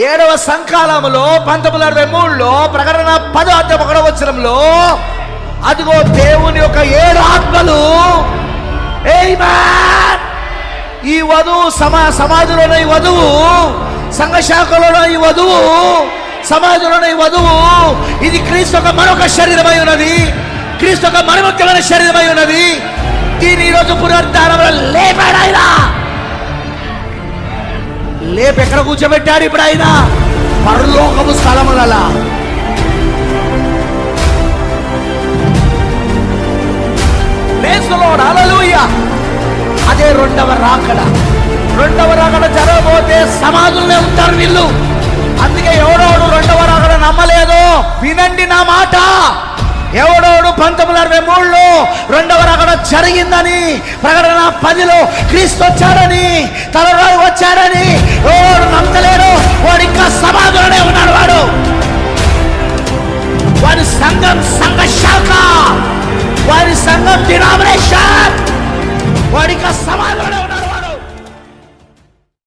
7వ సంకాలములో 1963లో ప్రకటన 10:1 అదిగో దేవుని యొక్క 7 ఆత్మలు ఈ వధువు సమాధిలోనే ఈ వధువు, సంఘశాఖలోనే ఈ వధువు, సమాధిలోనే ఈ వధువు. ఇది క్రీస్తు యొక్క మరొక శరీరమై ఉన్నది, క్రీస్తు యొక్క మరొకమైన శరీరమై ఉన్నది. దీని ఈరోజు పునరుద్ధానంలో లేపాడు ఆయన. లేపు ఎక్కడ కూర్చోబెట్టాడు ఇప్పుడు ఆయన? పరలోకపు స్థలములలో. హల్లెలూయా. అదే రెండవ రాకడ జరగబోతే సమాధులనే ఉంటారు వీళ్ళు. అందుకే ఎవడోడు రెండవ రాకడ నమ్మలేదు. వినండి నా మాట. ఎవడోడు 1963లో రెండవ రాకడ జరిగిందని, ప్రకటన 10లో క్రీస్తు వచ్చాడని, తలరాయి వచ్చాడని ఎవడు నమ్మలేడు. వాడు ఇంకా సమాధులనే ఉన్నాడు. వాడి సంఘం సంఘ శాఖ, వారి సంఘం డినామినేషన్